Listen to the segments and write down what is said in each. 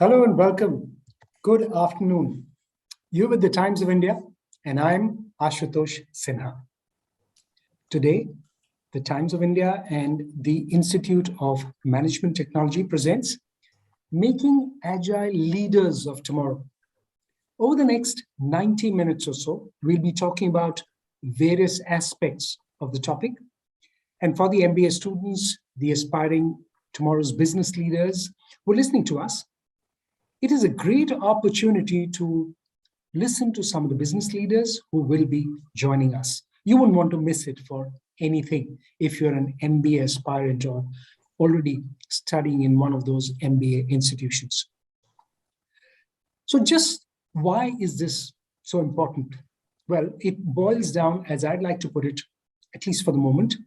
Hello and welcome. Good afternoon. You're with the Times of India, and I'm Ashutosh Sinha. Today, the Times of India and the Institute of Management Technology presents Making Agile Leaders of Tomorrow. Over the next 90 minutes or so, we'll be talking about various aspects of the topic. And for the MBA students, the aspiring tomorrow's business leaders who are listening to us, it is a great opportunity to listen to some of the business leaders who will be joining us. You won't want to miss it for anything if you're an MBA aspirant or already studying in one of those MBA institutions. So just why is this so important? Well, it boils down, as I'd like to put it, at least for the moment,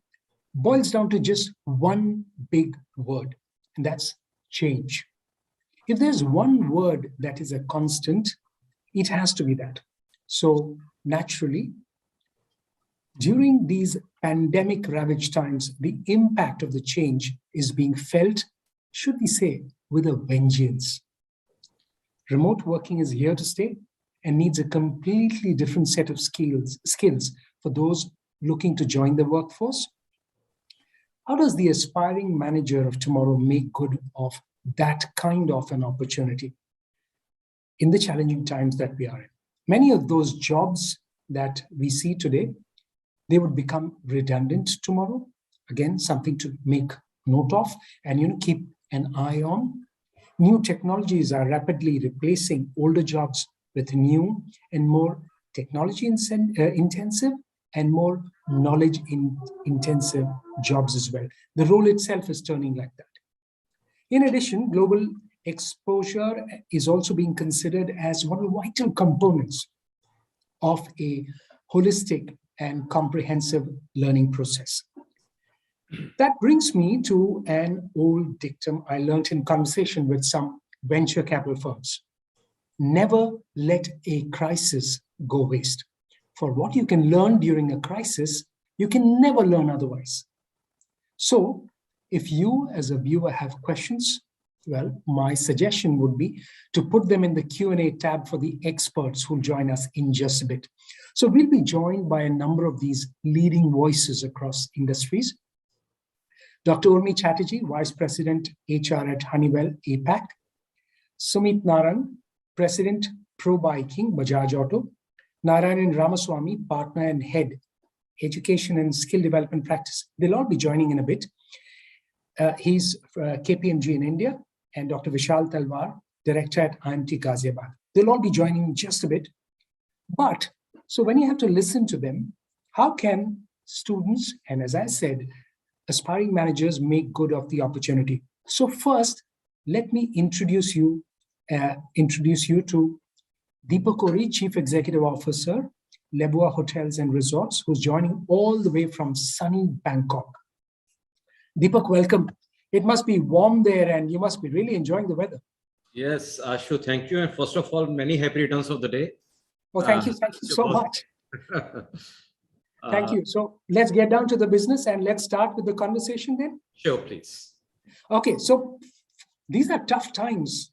boils down to just one big word, and that's change. If there's one word that is a constant, it has to be that. So naturally, during these pandemic-ravaged times, the impact of the change is being felt, should we say, with a vengeance. Remote working is here to stay and needs a completely different set of skills for those looking to join the workforce. How does the aspiring manager of tomorrow make good of that kind of an opportunity in the challenging times that we are in? Many of those jobs that we see today, they would become redundant tomorrow. Again, something to make note of and keep an eye on. New technologies are rapidly replacing older jobs with new and more technology intensive and more knowledge intensive jobs as well. The role itself is turning like that. In addition, global exposure is also being considered as one of the vital components of a holistic and comprehensive learning process. That brings me to an old dictum I learned in conversation with some venture capital firms. Never let a crisis go waste. For what you can learn during a crisis, you can never learn otherwise. So, if you as a viewer have questions, well, my suggestion would be to put them in the Q&A tab for the experts who'll join us in just a bit. So we'll be joined by a number of these leading voices across industries. Dr. Urmi Chatterjee, Vice President, HR at Honeywell, APAC. Sumit Naran, President, Pro Biking, Bajaj Auto. Narayanan Ramaswamy, Partner and Head, Education and Skill Development Practice. They'll all be joining in a bit. He's KPMG in India, and Dr. Vishal Talwar, Director at IMT Ghaziabad. They'll all be joining in just a bit. But, so when you have to listen to them, how can students, and as I said, aspiring managers make good of the opportunity? So first, let me introduce you to Deepak Ohri, Chief Executive Officer, Lebua Hotels&Resorts, who's joining all the way from sunny Bangkok. Deepak, welcome. It must be warm there and you must be really enjoying the weather. Yes, Ashu, thank you. And first of all, many happy returns of the day. Well, thank you so much. Thank you. So let's get down to the business and let's start with the conversation then. Sure, please. Okay, so these are tough times.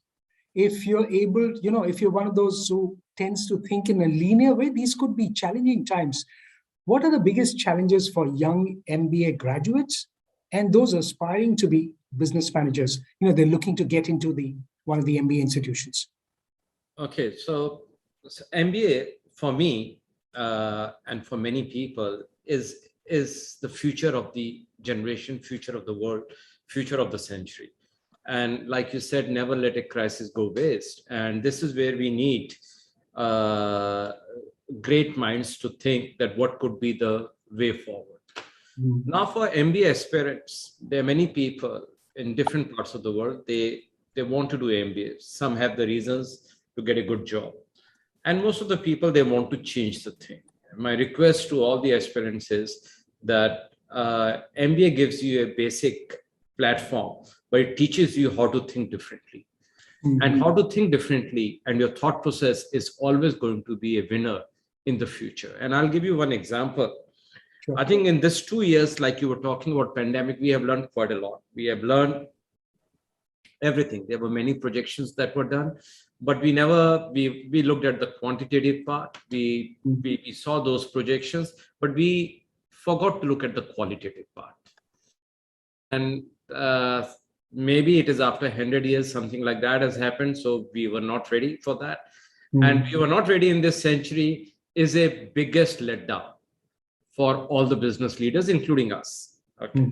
If you're able, if you're one of those who tends to think in a linear way, these could be challenging times. What are the biggest challenges for young MBA graduates and those aspiring to be business managers? They're looking to get into one of the MBA institutions. Okay, so MBA for me and for many people is the future of the generation, future of the world, future of the century. And like you said, never let a crisis go waste. And this is where we need great minds to think that what could be the way forward. Now for MBA aspirants, there are many people in different parts of the world, they want to do MBA. Some have the reasons to get a good job. And most of the people, they want to change the thing. My request to all the aspirants is that MBA gives you a basic platform, but it teaches you how to think differently. And how to think differently, and your thought process is always going to be a winner in the future. And I'll give you one example. Sure. I think in this 2 years, like you were talking about pandemic, we have learned quite a lot. We have learned everything. There were many projections that were done, but we looked at the quantitative part. We saw those projections, but we forgot to look at the qualitative part. And maybe it is after 100 years, something like that has happened. So we were not ready for that. And we were not ready in this century is a biggest letdown for all the business leaders, including us. Okay.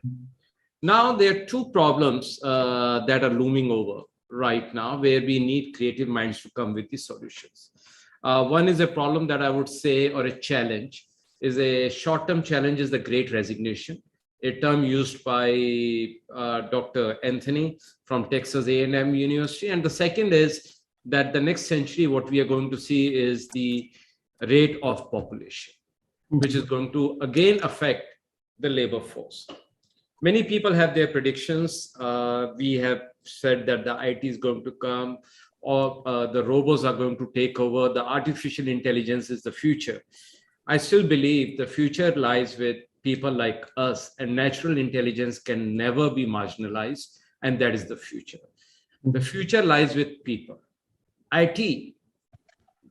Now there are two problems that are looming over right now where we need creative minds to come with the solutions. One is a problem that I would say, or a challenge, is a short-term challenge, is the Great Resignation, a term used by Dr. Anthony from Texas A&M University. And the second is that the next century, what we are going to see is the rate of population, which is going to again affect the labor force. Many people have their predictions. We have said that the IT is going to come, or the robots are going to take over. The artificial intelligence is the future. I still believe the future lies with people like us, and natural intelligence can never be marginalized, and that is the future. The future lies with people. IT,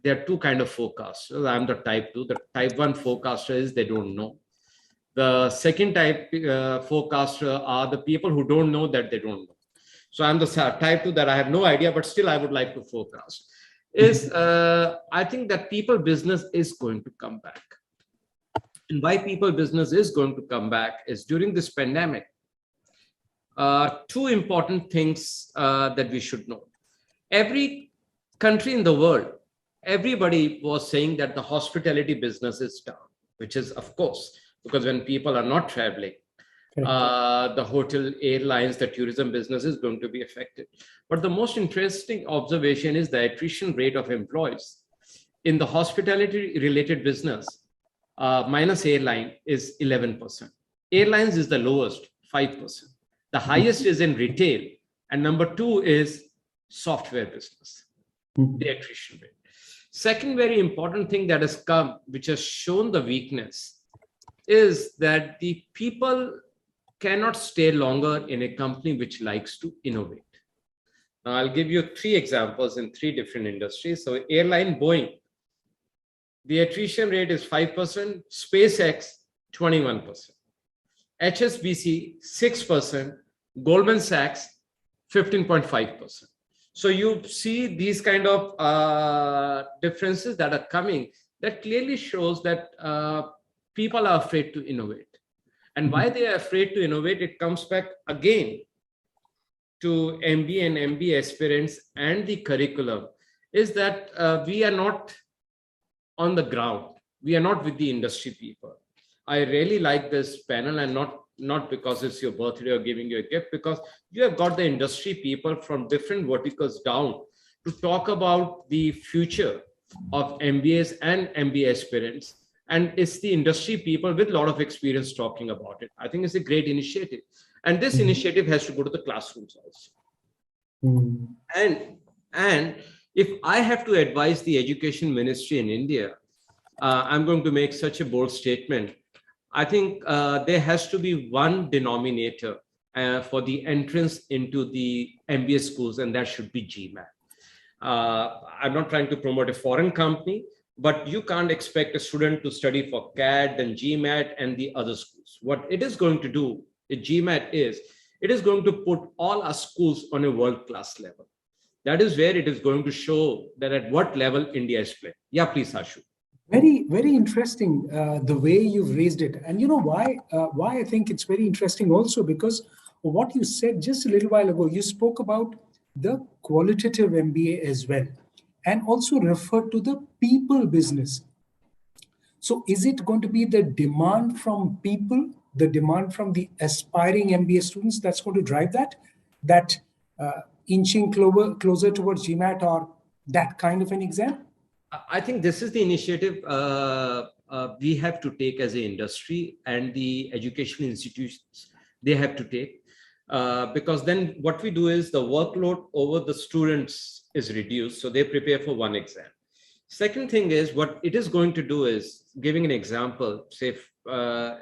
there are two kinds of forecasters. I'm the type 2. The type 1 forecaster is they don't know. The second type forecaster are the people who don't know that they don't know. So I'm the type 2 that I have no idea, but still I would like to forecast. I think that people business is going to come back. And why people business is going to come back is during this pandemic, two important things that we should know. Every country in the world, everybody was saying that the hospitality business is down, which is, of course, because when people are not traveling, the hotel, airlines, the tourism business is going to be affected. But the most interesting observation is the attrition rate of employees in the hospitality related business, minus airline, is 11%. Airlines is the lowest, 5%. The highest is in retail, and number 2 is software business, the attrition rate. Second very important thing that has come, which has shown the weakness, is that the people cannot stay longer in a company which likes to innovate. Now, I'll give you 3 examples in 3 different industries. So airline Boeing, the attrition rate is 5%, SpaceX 21%, HSBC 6%, Goldman Sachs 15.5%. So you see these kind of differences that are coming that clearly shows that people are afraid to innovate. And why they are afraid to innovate, it comes back again to MBA and MBA aspirants and the curriculum, is that we are not on the ground. We are not with the industry people. I really like this panel, and not because it's your birthday or giving you a gift, because you have got the industry people from different verticals down to talk about the future of MBAs and MBA aspirants. And it's the industry people with a lot of experience talking about it. I think it's a great initiative. And this initiative has to go to the classrooms also. And if I have to advise the education ministry in India, I'm going to make such a bold statement. I think there has to be one denominator for the entrance into the MBA schools, and that should be GMAT. I'm not trying to promote a foreign company, but you can't expect a student to study for CAT and GMAT and the other schools. What it is going to do, GMAT is, it is going to put all our schools on a world-class level. That is where it is going to show that at what level India is playing. Yeah, please, Ashu. Very, very interesting the way you've raised it. And you know why I think it's very interesting also, because what you said just a little while ago, you spoke about the qualitative MBA as well, and also referred to the people business. So is it going to be the demand from people, the demand from the aspiring MBA students that's going to drive that inching closer towards GMAT or that kind of an exam? I think this is the initiative we have to take as an industry, and the educational institutions, they have to take, because then what we do is the workload over the students is reduced, so they prepare for one exam. Second thing is, what it is going to do is, giving an example, say a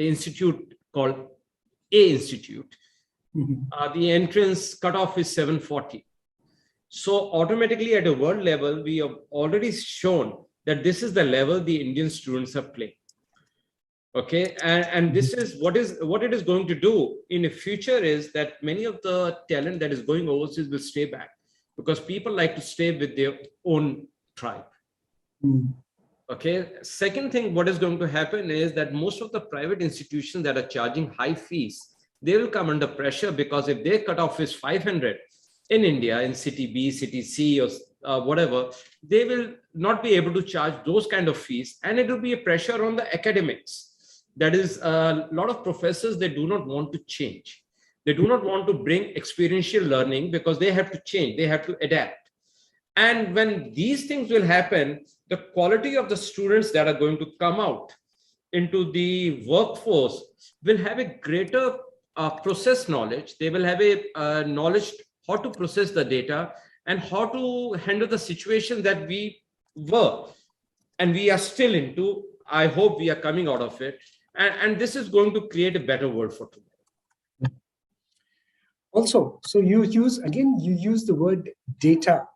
institute called A Institute, The entrance cutoff is 740. So automatically at a world level, we have already shown that this is the level the Indian students are playing. Okay, and this is what it is going to do in the future is that many of the talent that is going overseas will stay back because people like to stay with their own tribe. Okay, second thing, what is going to happen is that most of the private institutions that are charging high fees, they will come under pressure because if their cutoff is 500 in India, in city B, city C, or whatever, they will not be able to charge those kind of fees, and it will be a pressure on the academics. That is, a lot of professors, they do not want to change. They do not want to bring experiential learning because they have to change, they have to adapt. And when these things will happen, the quality of the students that are going to come out into the workforce will have a greater process knowledge. They will have a knowledge how to process the data and how to handle the situation that we were and we are still into. I hope we are coming out of it. And this is going to create a better world for tomorrow. Also, so you use the word data.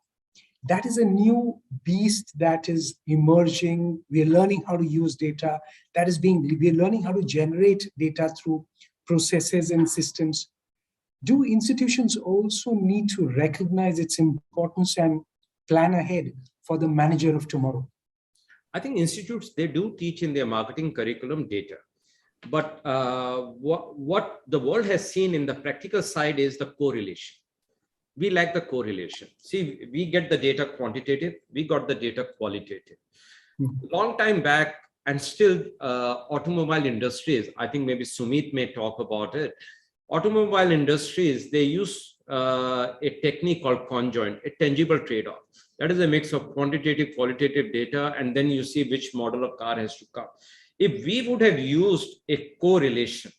That is a new beast that is emerging. We are learning how to use data. We are learning how to generate data through processes and systems. Do institutions also need to recognize its importance and plan ahead for the manager of tomorrow? I think institutes, they do teach in their marketing curriculum data. But what the world has seen in the practical side is the correlation. We lack the correlation. See, we get the data quantitative, we got the data qualitative. Long time back, and still automobile industries, I think maybe Sumit may talk about it. Automobile industries, they use a technique called conjoint, a tangible trade-off. That is a mix of quantitative, qualitative data, and then you see which model of car has to come. If we would have used a correlation,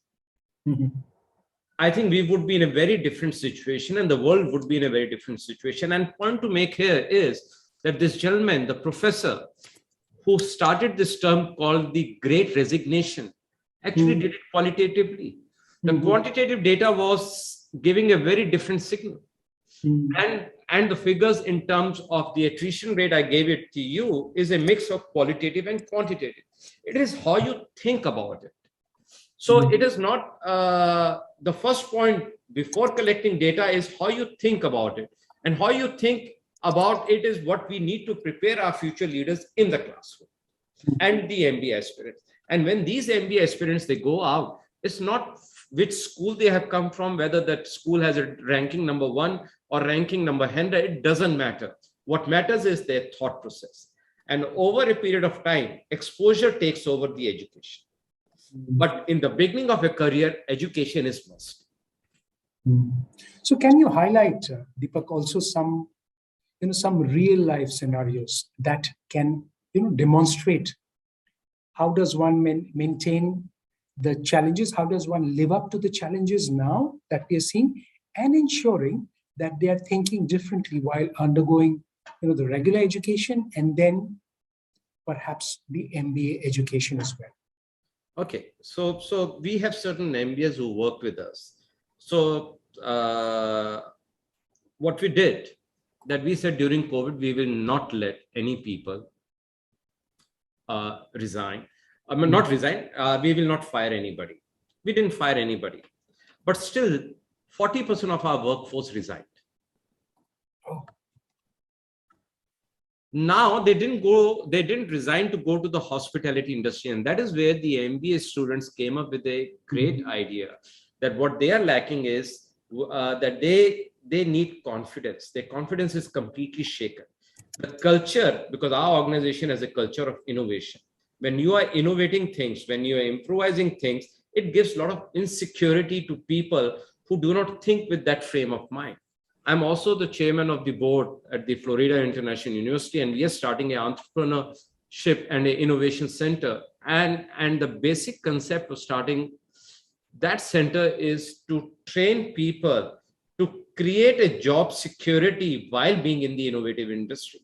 I think we would be in a very different situation and the world would be in a very different situation. And point to make here is that this gentleman, the professor who started this term called the Great Resignation, actually did it qualitatively. The quantitative data was giving a very different signal. And the figures in terms of the attrition rate I gave it to you is a mix of qualitative and quantitative. It is how you think about it. So it is not the first point before collecting data is how you think about it. And how you think about it is what we need to prepare our future leaders in the classroom and the MBA aspirants. And when these MBA aspirants, they go out, it's not which school they have come from, whether that school has a ranking number 1 or ranking number 100, it doesn't matter. What matters is their thought process. And over a period of time, exposure takes over the education. But in the beginning of a career, education is must. So can you highlight, Deepak, also some real life scenarios that can demonstrate how does one maintain the challenges, how does one live up to the challenges now that we are seeing, and ensuring that they are thinking differently while undergoing the regular education and then perhaps the MBA education as well? Okay, so we have certain MBAs who work with us. So what we did, that we said during COVID, we will not let any people resign. I mean, not resign, we will not fire anybody. We didn't fire anybody. But still, 40% of our workforce resigned. Oh. Now they didn't resign to go to the hospitality industry. And that is where the MBA students came up with a great idea that what they are lacking is that they need confidence. Their confidence is completely shaken. The culture, because our organization has a culture of innovation. When you are innovating things, when you are improvising things, it gives a lot of insecurity to people who do not think with that frame of mind. I'm also the chairman of the board at the Florida International University, and we are starting an entrepreneurship and an innovation center. And the basic concept of starting that center is to train people to create a job security while being in the innovative industry.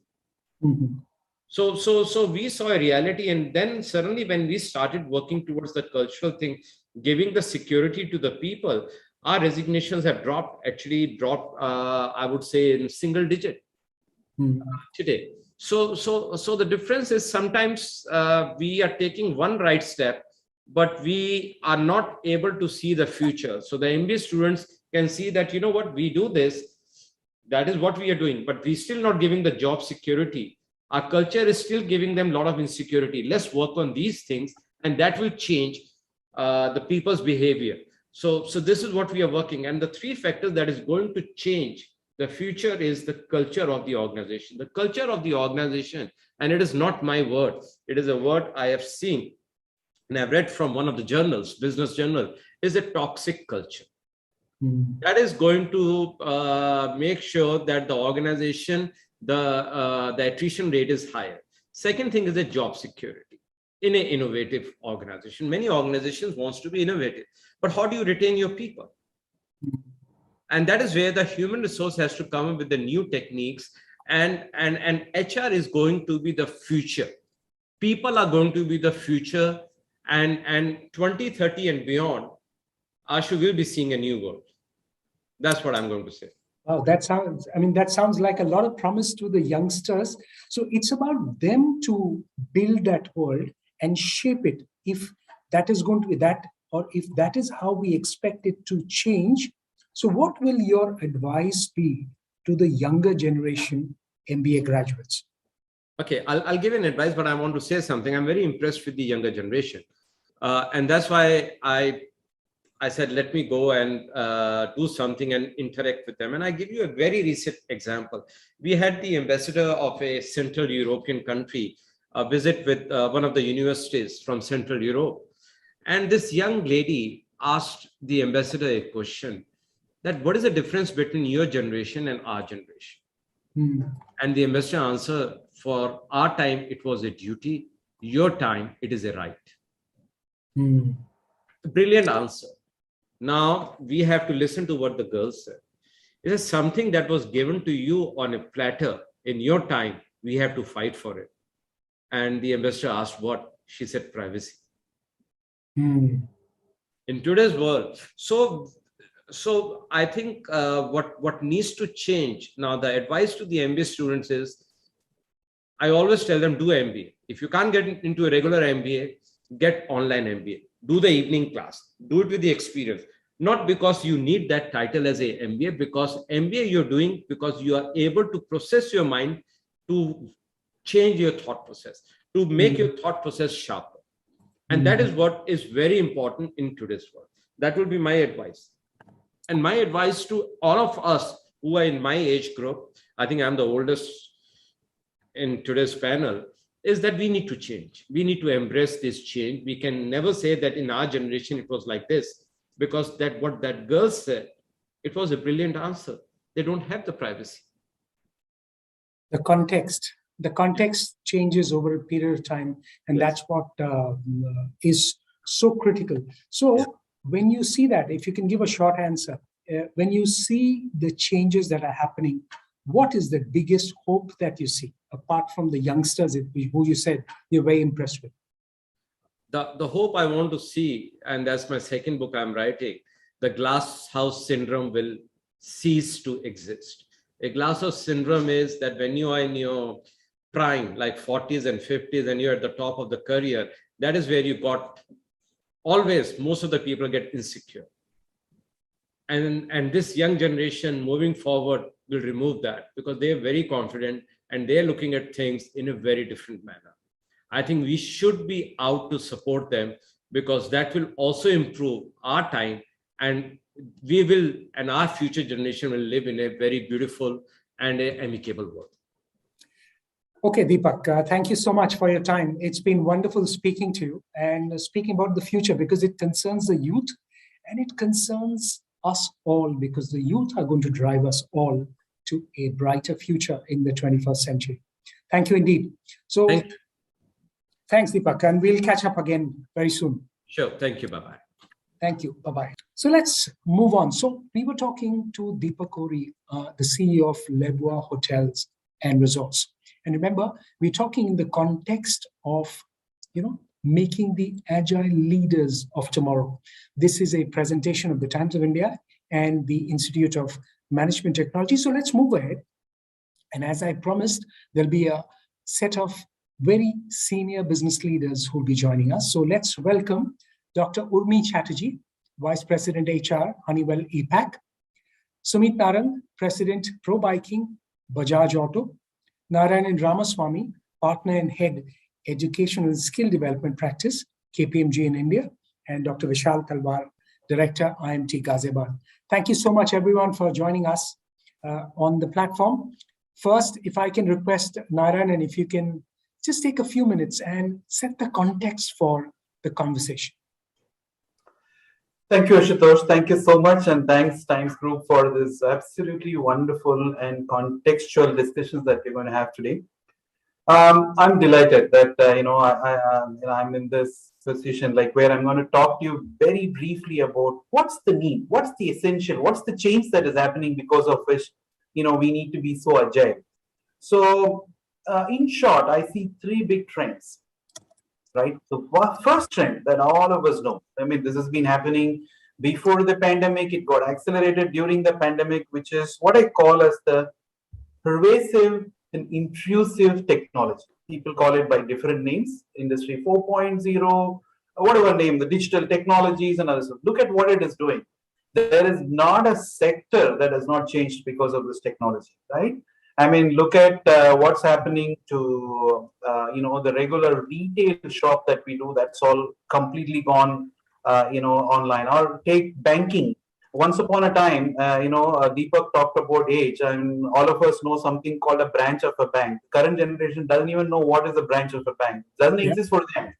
So we saw a reality, and then suddenly when we started working towards the cultural thing, giving the security to the people, Our resignations have actually dropped, I would say, in single digit today. So the difference is sometimes we are taking one right step, but we are not able to see the future. So the MBA students can see that, you know what, we do this, that is what we are doing, but we still not giving the job security. Our culture is still giving them a lot of insecurity. Let's work on these things, and that will change the people's behavior. So this is what we are working. And the three factors that is going to change the future is the culture of the organization. The culture of the organization, and it is not my word, it is a word I have seen and I've read from one of the journals, business journal, is a toxic culture. That is going to make sure that the organization, the attrition rate is higher. Second thing is the job security in an innovative organization. Many organizations wants to be innovative, but how do you retain your people? And that is where the human resource has to come up with the new techniques, and HR is going to be the future. People are going to be the future, and 2030 and beyond, Ashu will be seeing a new world. That's what I'm going to say. Wow, that sounds like a lot of promise to the youngsters. So it's about them to build that world and shape it. If that is going to be that, or if that is how we expect it to change. So what will your advice be to the younger generation MBA graduates? Okay, I'll give an advice, but I want to say something. I'm very impressed with the younger generation. And that's why I said, let me go and do something and interact with them. And I give you a very recent example. We had the ambassador of a Central European country visit with one of the universities from Central Europe. And this young lady asked the ambassador a question, that what is the difference between your generation and our generation? And the ambassador answered, for our time, it was a duty. Your time, it is a right. Brilliant answer. Now we have to listen to what the girl said. It is something that was given to you on a platter in your time. We have to fight for it. And the ambassador asked what? She said privacy. In today's world. So I think what needs to change now, the advice to the MBA students is, I always tell them, do MBA. If you can't get into a regular MBA, get online MBA. Do the evening class. Do it with the experience. Not because you need that title as a MBA, because MBA you're doing because you are able to process your mind, to change your thought process, to make your thought process sharper. And that is what is very important in today's world. That will be my advice. And my advice to all of us who are in my age group, I think I'm the oldest in today's panel, is that we need to change. We need to embrace this change. We can never say that in our generation it was like this, because that what that girl said, it was a brilliant answer. They don't have the privacy. The context changes over a period of time, and that's what is so critical. So when you see that, if you can give a short answer, when you see the changes that are happening, what is the biggest hope that you see, apart from the youngsters who you said you're very impressed with? The hope I want to see, and that's my second book I'm writing, the glass house syndrome will cease to exist. A glass house syndrome is that when you are in your prime, like 40s and 50s, and you're at the top of the career, that is where you got, always, most of the people get insecure. And this young generation moving forward will remove that, because they are very confident and they're looking at things in a very different manner. I think we should be out to support them, because that will also improve our time, and we will, and our future generation will live in a very beautiful and amicable world. Okay, Deepak, thank you so much for your time. It's been wonderful speaking to you and speaking about the future, because it concerns the youth and it concerns us all, because the youth are going to drive us all to a brighter future in the 21st century. Thank you indeed. So thanks, Deepak, and we'll catch up again very soon. Sure. Thank you. Bye-bye. Thank you. Bye-bye. So let's move on. So we were talking to Deepak Ohri, the CEO of Lebua Hotels and Resorts. And remember, we're talking in the context of, Making the Agile Leaders of Tomorrow. This is a presentation of the Times of India and the Institute of Management Technology. So let's move ahead. And as I promised, there'll be a set of very senior business leaders who'll be joining us. So let's welcome Dr. Urmi Chatterjee, Vice President HR, Honeywell APAC. Sumit Narang, President, Pro Biking, Bajaj Auto. Narayanan Ramaswamy, Partner and Head, Education and Skill Development Practice, KPMG in India. And Dr. Vishal Talwar, Director, IMT Ghaziabad. Thank you so much, everyone, for joining us on the platform. First, if I can request Narayanan, if you can just take a few minutes and set the context for the conversation. Thank you, Ashutosh. Thank you so much. And thanks, Times Group, for this absolutely wonderful and contextual discussions that we're going to have today. I'm delighted that, I'm in this position, like where I'm going to talk to you very briefly about what's the need, what's the essential, what's the change that is happening because of which, we need to be so agile. So in short, I see three big trends. Right. The first trend that all of us know, this has been happening before the pandemic. It got accelerated during the pandemic, which is what I call as the pervasive and intrusive technology. People call it by different names, Industry 4.0, whatever name, the digital technologies and others. Look at what it is doing. There is not a sector that has not changed because of this technology, right? Look at what's happening to, the regular retail shop that we do. That's all completely gone, online. Or take banking. Once upon a time, Deepak talked about age, and all of us know something called a branch of a bank. Current generation doesn't even know what is a branch of a bank. It doesn't exist for them.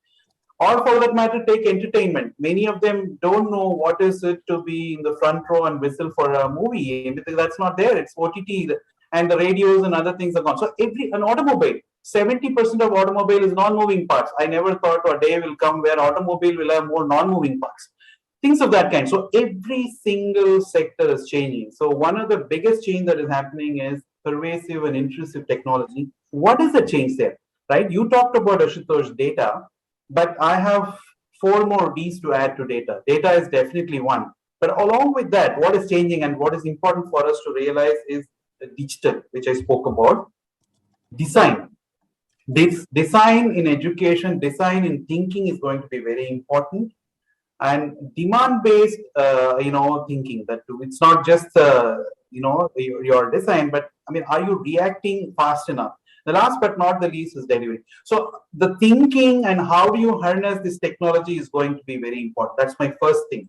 Or for that matter, take entertainment. Many of them don't know what is it to be in the front row and whistle for a movie, because that's not there. It's OTT. And the radios and other things are gone. So an automobile, 70% of automobile is non-moving parts. I never thought a day will come where automobile will have more non-moving parts. Things of that kind. So every single sector is changing. So one of the biggest change that is happening is pervasive and intrusive technology. What is the change there? Right? You talked about, Ashutosh, data, but I have 4 more D's to add to data. Data is definitely one. But along with that, what is changing and what is important for us to realize is the digital, which I spoke about. Design. Design in education, design in thinking is going to be very important. And demand-based, thinking. That it's not just, your design, but are you reacting fast enough? The last but not the least is delivery. So the thinking and how do you harness this technology is going to be very important. That's my first thing.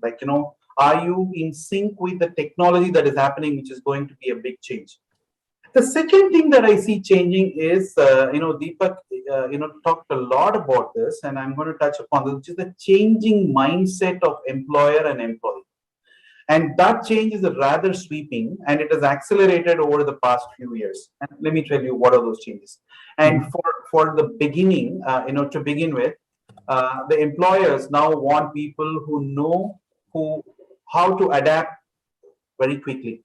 Are you in sync with the technology that is happening, which is going to be a big change? The second thing that I see changing is, Deepak, talked a lot about this, and I'm going to touch upon this, which is the changing mindset of employer and employee. And that change is rather sweeping, and it has accelerated over the past few years. And let me tell you what are those changes. And for the beginning, to begin with, the employers now want people who know how to adapt very quickly.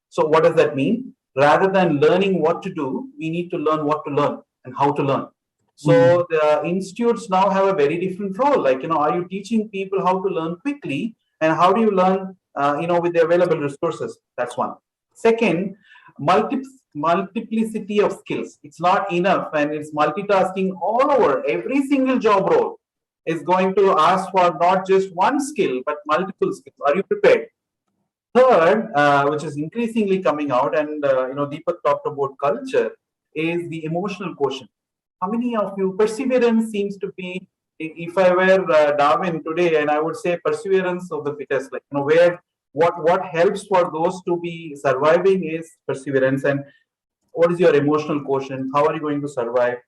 So what does that mean? Rather than learning what to do, we need to learn what to learn and how to learn. So the institutes now have a very different role. Are you teaching people how to learn quickly, and how do you learn, with the available resources? That's one. Second, multiplicity of skills. It's not enough, and it's multitasking all over. Every single job role is going to ask for not just one skill, but multiple skills. Are you prepared? Third, which is increasingly coming out, and Deepak talked about culture, is the emotional quotient. How many of you, perseverance seems to be, if I were Darwin today, and I would say perseverance of the fittest, what helps for those to be surviving is perseverance. And what is your emotional quotient? How are you going to survive?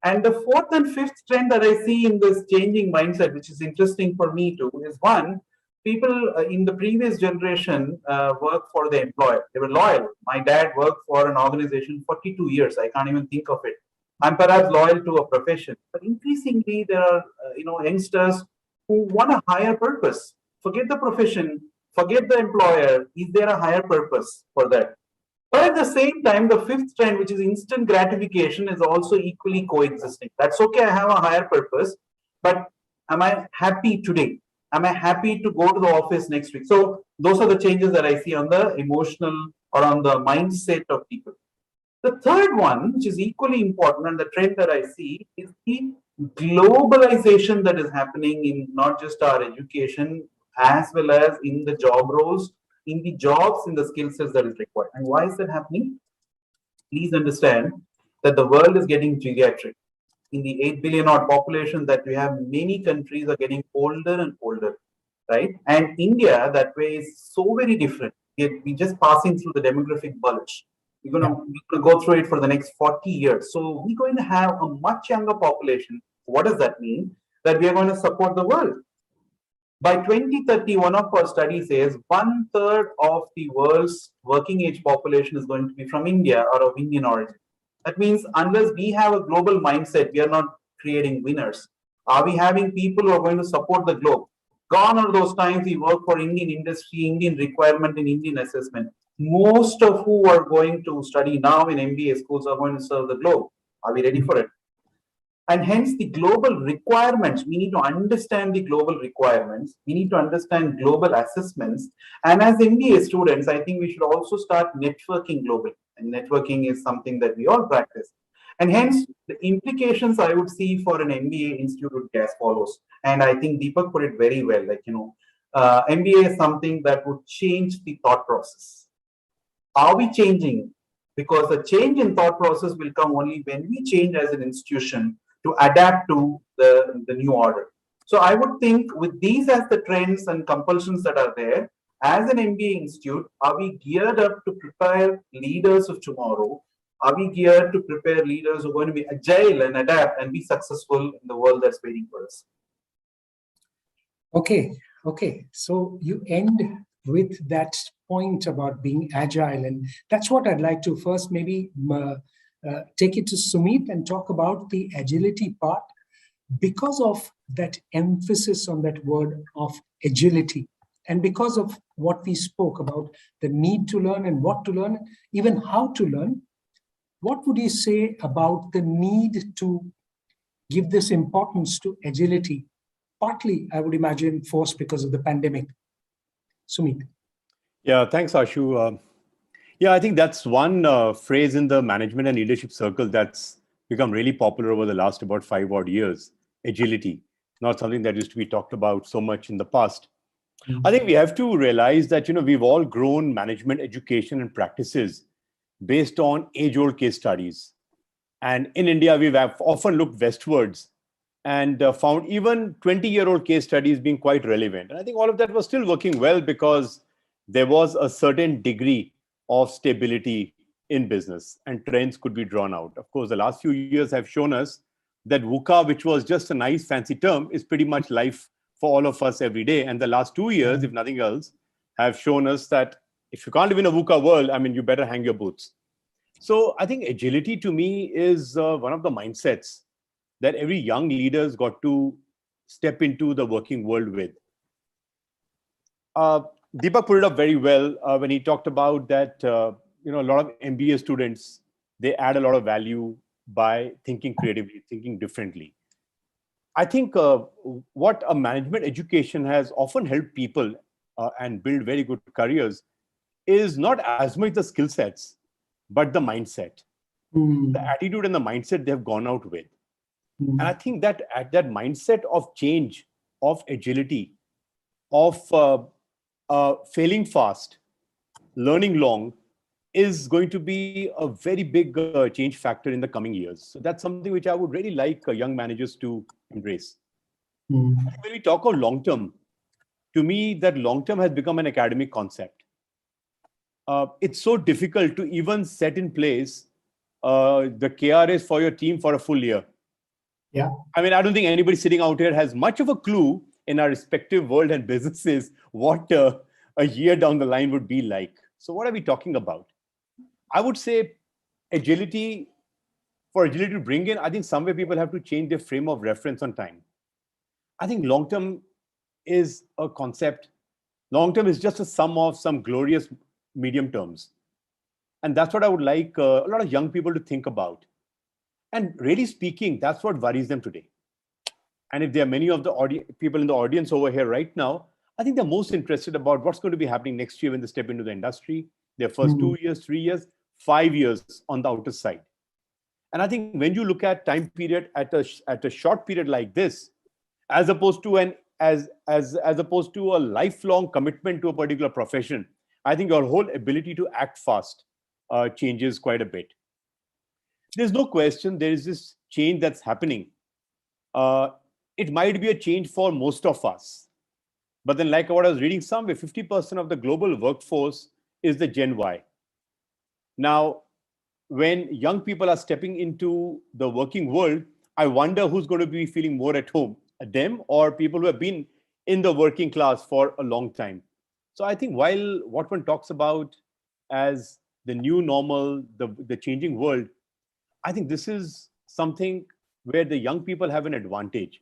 And the fourth and fifth trend that I see in this changing mindset, which is interesting for me too, is one, people in the previous generation work for the employer. They were loyal. My dad worked for an organization 42 years. I can't even think of it. I'm perhaps loyal to a profession. But increasingly, there are youngsters who want a higher purpose. Forget the profession. Forget the employer. Is there a higher purpose for that? But at the same time, the fifth trend, which is instant gratification, is also equally coexisting. That's okay, I have a higher purpose, but Am I happy today? Am I happy to go to the office next week? So those are the changes that I see on the emotional or on the mindset of people. The third one, which is equally important, and the trend that I see is the globalization that is happening in not just our education, as well as in the job roles, in the jobs, in the skill sets that is required. And why is that happening? Please understand that the world is getting geriatric. In the 8 billion odd population that we have, many countries are getting older and older, right? And India, that way, is so very different. We're just passing through the demographic bulge. We're going to go through it for the next 40 years. So we're going to have a much younger population. What does that mean? That we are going to support the world. By 2030, one of our studies says 1/3 of the world's working age population is going to be from India or of Indian origin. That means unless we have a global mindset, we are not creating winners. Are we having people who are going to support the globe? Gone are those times we work for Indian industry, Indian requirement, and Indian assessment. Most of who are going to study now in MBA schools are going to serve the globe. Are we ready for it? And hence the global requirements, we need to understand the global requirements. We need to understand global assessments. And as MBA students, I think we should also start networking globally. And networking is something that we all practice. And hence the implications I would see for an MBA institute would be as follows. And I think Deepak put it very well. MBA is something that would change the thought process. Are we changing? Because the change in thought process will come only when we change as an institution to adapt to the new order. So I would think with these as the trends and compulsions that are there, as an MBA institute, are we geared up to prepare leaders of tomorrow? Are we geared to prepare leaders who are going to be agile and adapt and be successful in the world that's waiting for us? Okay. So you end with that point about being agile, and that's what I'd like to first maybe take it to Sumit and talk about the agility part, because of that emphasis on that word of agility, and because of what we spoke about, the need to learn and what to learn, even how to learn. What would you say about the need to give this importance to agility? Partly, I would imagine, forced because of the pandemic. Sumit. Yeah, thanks, Ashu. I think that's one phrase in the management and leadership circle that's become really popular over the last about 5 odd years. Agility, not something that used to be talked about so much in the past. I think we have to realize that, we've all grown management education and practices based on age-old case studies. And in India, we've often looked westwards and found even 20-year-old case studies being quite relevant. And I think all of that was still working well because there was a certain degree of stability in business and trends could be drawn out. Of course, the last few years have shown us that VUCA, which was just a nice fancy term, is pretty much life for all of us every day. And the last 2 years, if nothing else, have shown us that if you can't live in a VUCA world, you better hang your boots. So I think agility to me is one of the mindsets that every young leader's got to step into the working world with. Deepak put it up very well when he talked about that, a lot of MBA students, they add a lot of value by thinking creatively, thinking differently. I think what a management education has often helped people and build very good careers is not as much the skill sets, but the mindset, the attitude and the mindset they've gone out with. And I think that at that mindset of change, of agility, of failing fast, learning long, is going to be a very big change factor in the coming years. So that's something which I would really like young managers to embrace. When we talk of long term, to me, that long term has become an academic concept. It's so difficult to even set in place the KRAs for your team for a full year. Yeah. I don't think anybody sitting out here has much of a clue in our respective world and businesses what a year down the line would be like. So what are we talking about? I would say agility, for agility to bring in, I think somewhere people have to change their frame of reference on time. I think long-term is a concept. Long-term is just a sum of some glorious medium terms. And that's what I would like a lot of young people to think about. And really speaking, that's what worries them today. And if there are many of the people in the audience over here right now, I think they're most interested about what's going to be happening next year when they step into the industry, their first 2 years, 3 years, 5 years on the outer side. And I think when you look at time period at a short period like this, as opposed to as opposed to a lifelong commitment to a particular profession, I think your whole ability to act fast changes quite a bit. There's no question there is this change that's happening. It might be a change for most of us. But then, like what I was reading somewhere, 50% of the global workforce is the Gen Y. Now, when young people are stepping into the working world, I wonder who's going to be feeling more at home, them or people who have been in the working class for a long time. So I think while what one talks about as the new normal, the changing world, I think this is something where the young people have an advantage.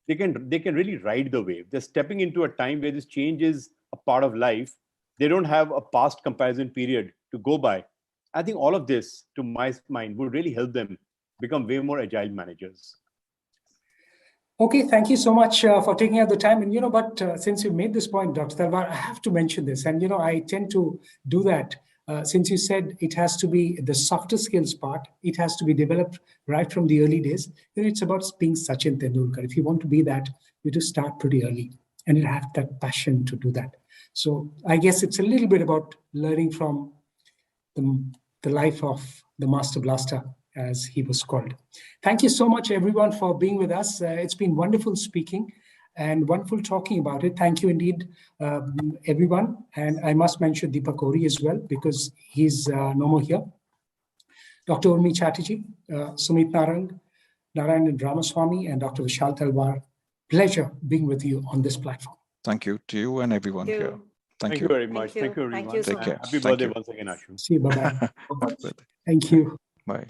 They can really ride the wave. They're stepping into a time where this change is a part of life. They don't have a past comparison period to go by. I think all of this, to my mind, would really help them become way more agile managers. Okay, thank you so much for taking out the time. And but since you made this point, Dr. Talwar, I have to mention this. And I tend to do that. Since you said it has to be the softer skills part, it has to be developed right from the early days. It's about being Sachin Tendulkar. If you want to be that, you have to start pretty early and you have that passion to do that. So I guess it's a little bit about learning from the life of the Master Blaster, as he was called. Thank you so much, everyone, for being with us. It's been wonderful speaking and wonderful talking about it. Thank you indeed, everyone. And I must mention Deepak Ohri as well, because he's no more here. Dr. Urmi Chatterjee, Sumit Narayan Ramaswamy, and Dr. Vishal Talwar. Pleasure being with you on this platform. Thank you to you and everyone here. Thank you very much. Thank you, everyone. Take care. Happy birthday once again, Ashu. See you. Bye-bye. Thank you. Bye.